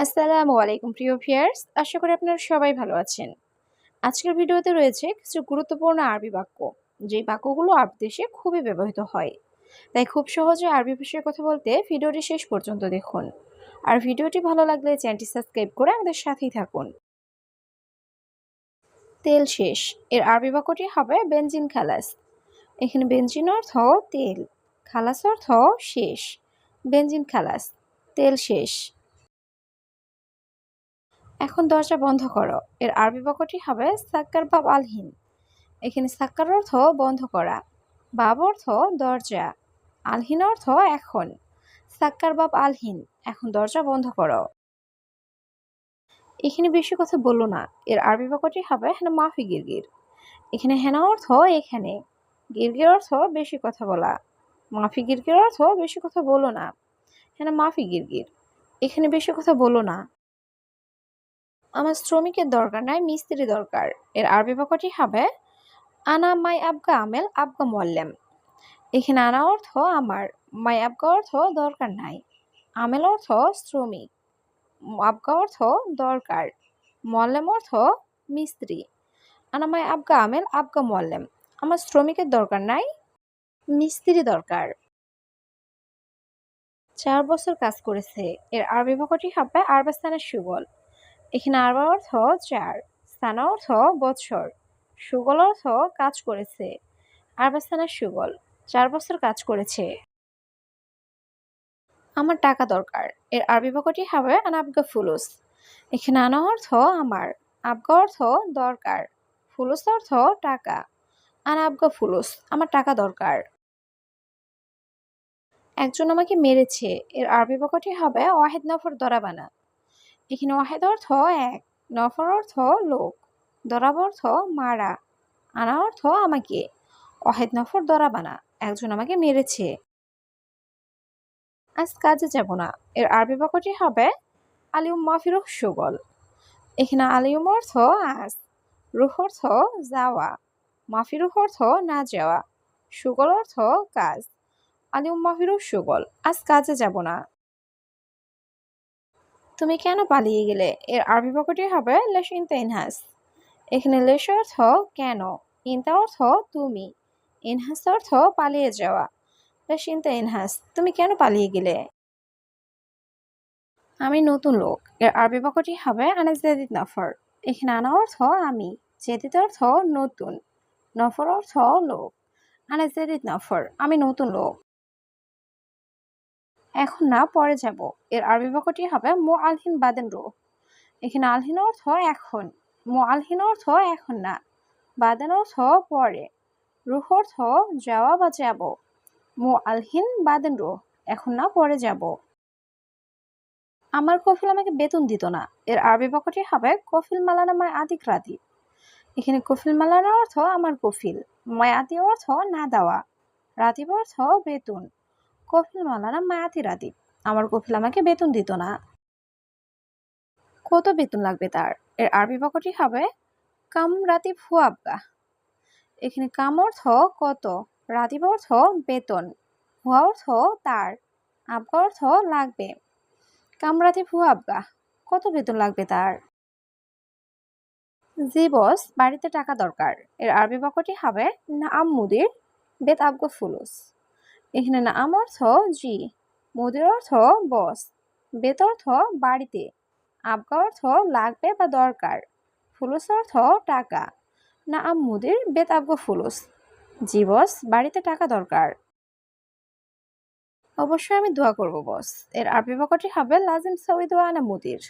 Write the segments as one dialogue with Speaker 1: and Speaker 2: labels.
Speaker 1: আসসালামু আলাইকুম প্রিয় ভিউয়ার্স, আশা করি আপনারা সবাই ভালো আছেন। আজকের ভিডিওতে রয়েছে কিছু গুরুত্বপূর্ণ আরবি বাক্য, যেই বাক্যগুলো আরব দেশে খুবই ব্যবহৃত হয়। তাই খুব সহজে আরবি ভাষায় কথা বলতে ভিডিওটি শেষ পর্যন্ত দেখুন। আর ভিডিওটি ভালো লাগলে চ্যানেলটি সাবস্ক্রাইব করে আমাদের সাথেই থাকুন। তেল শেষ এর আরবি বাক্যটি হবে বেনজিন খালাস। এখানে বেনজিন অর্থ তেল, খালাস অর্থ শেষ। বেনজিন খালাস, তেল শেষ। এখন দরজা বন্ধ করো এর আরবি বাক্যটি হবে সাক্কার বাব আলহিন। এখানে সাক্কার অর্থ বন্ধ করা, বাব অর্থ দরজা, আলহিন অর্থ এখন। সাক্কার বাব আলহিন, এখন দরজা বন্ধ করো। এখানে বেশি কথা বললো না এর আরবি বাক্যটি হবে হেনা মাফি গিরগির। এখানে হেনা অর্থ এখানে, গিরগির অর্থ বেশি কথা বলা, মাফি গিরগির অর্থ বেশি কথা বলো না। হেনা মাফি গিরগির, এখানে বেশি কথা বলো না। আমার শ্রমিকের দরকার নাই, মিস্ত্রি দরকার এর আরবি বাক্যটি হবে আনা মাই আবগা আমেল আবগা মোয়াল্লেম। এখানে আনা অর্থ আমার, মাই আবগা অর্থ দরকার নাই, আমেল অর্থ শ্রমিক, আবগা অর্থ দরকার, মোয়াল্লেম অর্থ মিস্ত্রি। আনা মাই আবগা আমেল আবগা মোয়াল্লেম, আমার শ্রমিকের দরকার নাই, মিস্ত্রি দরকার। 4 বছর কাজ করেছে এর আরবি বাক্যটি হবে আরবা স্থানের সুগল। এখানে আরবা অর্থ 4, স্থানা অর্থ বছর, সুগল অর্থ কাজ করেছে। আরবাস্তানের সুগল, 4 বছর কাজ করেছে। আমার টাকা দরকার এর আরবি বাক্যটি হবে আনা আবগা ফুলুস। এখানে আনা অর্থ আমার, আবগা অর্থ দরকার, ফুলুস অর্থ টাকা। আনা আবগা ফুলুস, আমার টাকা দরকার। একজন আমাকে মেরেছে এর আরবি বাক্যটি হবে ওয়াহেদ নফর দরাবানা। এখানে ওয়াহেদ অর্থ এক, নফর অর্থ লোক, দরাব অর্থ মারা, আনা অর্থ আমাকে। ওয়াহেদ নফর দরাবানা, একজন আমাকে মেরেছে। আজ কাজে যাব না এর আরবি বাক্যটি হবে আলিউম মাফিরুহ সুগল। এখানে আলিউম অর্থ আজ, রুহ অর্থ যাওয়া, মাফিরুহ অর্থ না যাওয়া, সুগল অর্থ কাজ। আলিউম মাফিরুহ সুগল, আজ কাজে যাব না। তুমি কেন পালিয়ে গেলে এর আরবি বাক্যটি হবে লেশ ইনতা ইনহাস। এখানে লেশ অর্থ কেন, ইনতা অর্থ তুমি, ইনহাস অর্থ পালিয়ে যাওয়া। লেশ ইনতা ইনহাস, তুমি কেন পালিয়ে গেলে। আমি নতুন লোক এর আরবি বাক্যটি হবে আনা জেদিদ নফর। এখানে আনা অর্থ আমি, জেদিদ অর্থ নতুন, নফর অর্থ লোক। আনা জেদিদ নফর, আমি নতুন লোক। এখন না পরে যাব এর আরবি বাক্যটি হবে মো আলহিন বাদেন রো। এখানে আলহিন অর্থ এখন, মো আলহিন অর্থ এখন না, বাদেন অর্থ পরে, রুহ অর্থ যাওয়া বা যাব। মো আলহিন বাদেন রো, এখন না পরে যাব। আমার কফিল আমাকে বেতন দিত না এর আরবি বাক্যটি হবে কফিল মালানা মায় আদিক রাতি। এখানে কফিল মালানা অর্থ আমার কফিল, মায় আদি অর্থ না দেওয়া, রাতিব অর্থ বেতন। কফিল মালানা মায় আতি রাতি, আমার কফিল আমাকে বেতন দিত না। কত বেতন লাগবে তার এর আরবি বাক্যটি হবে কাম রাতিব হুয়া আবগা। এখানে কাম অর্থ কত, রাতিব অর্থ বেতন, হুয়া অর্থ তার, আবগা অর্থ লাগবে। কাম রাতিব হুয়া আবগা, কত বেতন লাগবে তার। জি বস, বাড়িতে টাকা দরকার এর আরবি বাক্যটি হবে না আম মুদির বেত আবগা ফুলুস। এখানে না আম অর্থ জি, মুদির অর্থ বস, বেত অর্থ বাড়িতে, আবগা অর্থ লাগবে বা দরকার, ফুলুস অর্থ টাকা। না আম মুদির বেত আবগা ফুলুস, জি বস, বাড়িতে টাকা দরকার। অবশ্যই আমি দোয়া করব বস এর আরবি বাক্যটি হবে লাজিম সউই দোয়া আনা মুদির।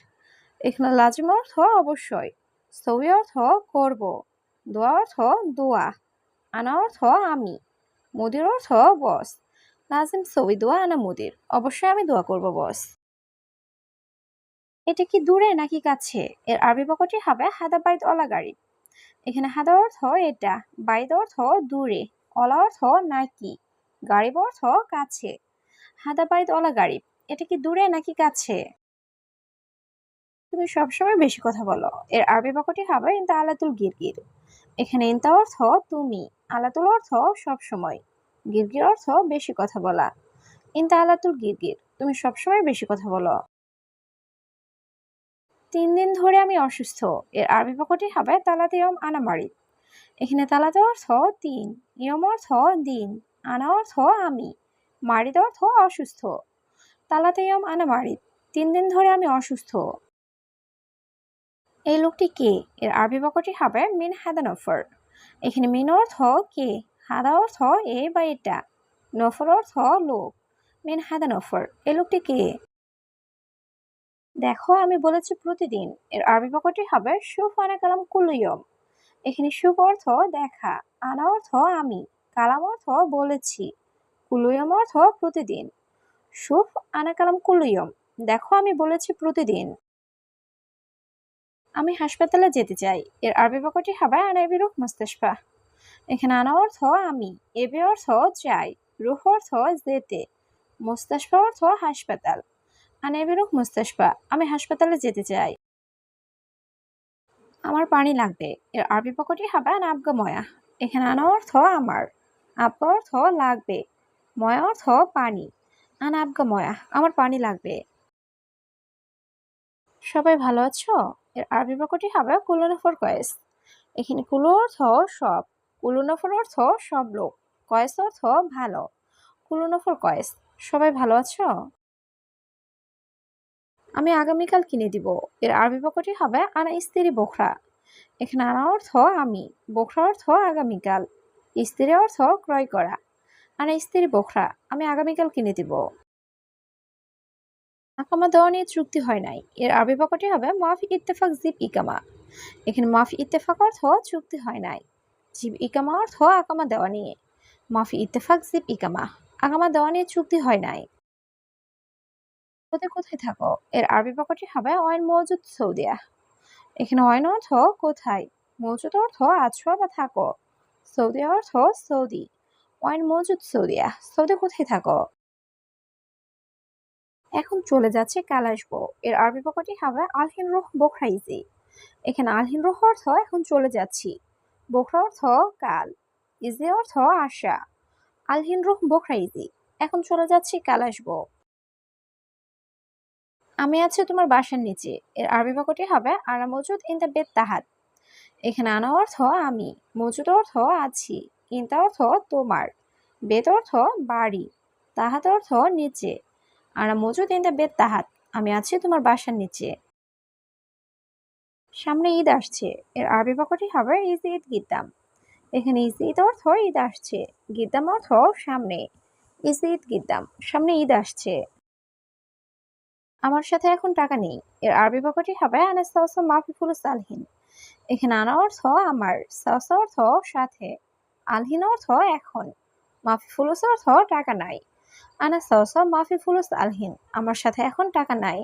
Speaker 1: এখানে লাজিম অর্থ অবশ্যই, সউই অর্থ করব, দোয়া অর্থ দোয়া, আনা অর্থ আমি, মুদির অর্থ বস। লাজিম সউই দোয়া আনা মুদির, অবশ্যই আমি দোয়া করব বস। এটা কি দূরে নাকি কাছে এর আরবি বাক্যটি হবে হাদা বাইত অলা গাড়ি। এখানে হাদা অর্থ এটা, বাইত অর্থ দূরে, অলা অর্থ নাকি, গাড়িব অর্থ কাছে। হাদা বাইত অলা গাড়ি, এটা কি দূরে নাকি কাছে। তুমি সবসময় বেশি কথা বলো এর আরবি বাক্যটি হবে ইনতা আলাতুল গিরগির। এখানে ইনতা অর্থ তুমি, আলাতুল অর্থ সবসময়, গিরগির অর্থ বেশি কথা বলা। ইনতা আলাতুল গিরগির, তুমি সবসময় বেশি কথা বলো। 3 দিন ধরে আমি অসুস্থ। এর আরবি বাক্যটি হবে তালাতে ইয়ম আনা মারিদ। এখানে তালাতে অর্থ 3, ইয়ম অর্থ দিন, আনা অর্থ আমি, মারিদ অর্থ অসুস্থ। তালাতে ইয়ম আনা মারিদ, 3 দিন ধরে আমি অসুস্থ। এই লোকটি কে? এর আরবি বাক্যটি হবে মিন হাদা নফর। এখানে মিন অর্থ কে, হাদা অর্থ এ বা এটা, নফর অর্থ লোক। মিন হাদা নফর, এই লোকটি কে? দেখো আমি বলেছি প্রতিদিন। এর আরবি বাক্যটি হবে শুফ আনা কালাম কুল্লু ইয়ম। এখানে শুফ অর্থ দেখা, আনা অর্থ আমি, কালাম অর্থ বলেছি, কুল্লু ইয়ম অর্থ প্রতিদিন। শুফ আনা কালাম কুল্লু ইয়ম, দেখো আমি বলেছি প্রতিদিন। আমি হাসপাতালে যেতে চাই। এর আরবি বাক্যটি হবে আনা এবি রুহ মুস্তাশফা। এখানে আনা অর্থ আমি, এবি অর্থ চাই, রুহ অর্থ যেতে, মুস্তাশফা অর্থ হাসপাতাল। আনা এবি রুহ মুস্তাশফা, আমি হাসপাতালে যেতে চাই। আমার পানি লাগবে। এর আরবি বাক্যটি হবে আনা আবগা ময়া। এখানে আনা অর্থ আমার, আবগা অর্থ লাগবে, ময়া অর্থ পানি। আনা আবগা ময়া, আমার পানি লাগবে। সবাই ভালো আছো? এর আরবি বাক্যটি হবে কুল্লু নফর কয়েস। এখানে কুল্লু অর্থ সব, কুল্লু নফর অর্থ সব লোক, কয়েস অর্থ ভালো। কুল্লু নফর কয়েস, সবাই ভালো আছো? আমি আগামীকাল কিনে দিব। এর আরবি বাক্যটি হবে আনা ইস্তিরি বোখরা। এখানে আনা অর্থ আমি, বোখরা অর্থ আগামীকাল, ইস্তিরি অর্থ ক্রয় করা। আনা ইস্তিরি বোখরা, আমি আগামীকাল কিনে দিব। আকামা দেওয়া নিয়ে চুক্তি হয় নাই। এর আরবি বাক্যটি হবে মাফি ইত্তেফাক জিব ইকামা। এখানে মাফি ইত্তেফাক অর্থ চুক্তি হয় নাই, জিব ইকামা অর্থ আকামা দেওয়া নিয়ে। মাফি ইত্তেফাক জিব ইকামা, আকামা দেওয়া নিয়ে চুক্তি হয় নাই। কোথায় থাকো? এর আরবি বাক্যটি হবে ওয়াইন মওজুদ সৌদিয়া। এখানে ওয়াইন অর্থ কোথায়, মওজুদ অর্থ আছো বা থাকো, সৌদি অর্থ সৌদি। ওয়াইন মওজুদ সৌদিয়া, সৌদি কোথায় থাকো? এখন চলে যাচ্ছে, কাল আসবো। এর আরবি বাক্যটি হবে আলহিন রুহ বোখরাইজি। এখানে আলহিন রুহ অর্থ এখন চলে যাচ্ছি, বোখরা অর্থ কাল, ইজি অর্থ আশা। আলহিন রুহ বোখরাইজি, এখন চলে যাচ্ছি, কাল আসবো। আমি আছি তোমার বাসার নিচে। এর আরবি বাক্যটি হবে আনা মজুদ ইন দ্য বেত তাহাত। এখানে আনা অর্থ আমি, মজুদ অর্থ আছি, ইনতা অর্থ তোমার, বেত অর্থ বাড়ি, তাহাত অর্থ নিচে। আনা মজুদ ইন দ্য বেত তাহাত, আমি আছি তোমার বাসার নিচে। সামনে ঈদ আসছে। এর আরবি বাক্যটি হবে ইজ ঈদ গিদ্দাম। এখানে ইজ ঈদ অর্থ ঈদ আসছে, গিদ্দাম অর্থ সামনে। ইজ ঈদ গিদ্দাম, সামনে ঈদ আসছে। আমার সাথে এখন টাকা নেই। এর আরবি বাক্যটি হবে আনা সাওসা মাফি ফুলুস আলহিন। এখানে আনা অর্থ আমার, সাওসা অর্থ সাথে, আলহিন অর্থ এখন, মাফি ফুলুস অর্থ টাকা নাই। আনা সাওসা মাফি ফুলুস আলহিন, আমার সাথে এখন টাকা নাই।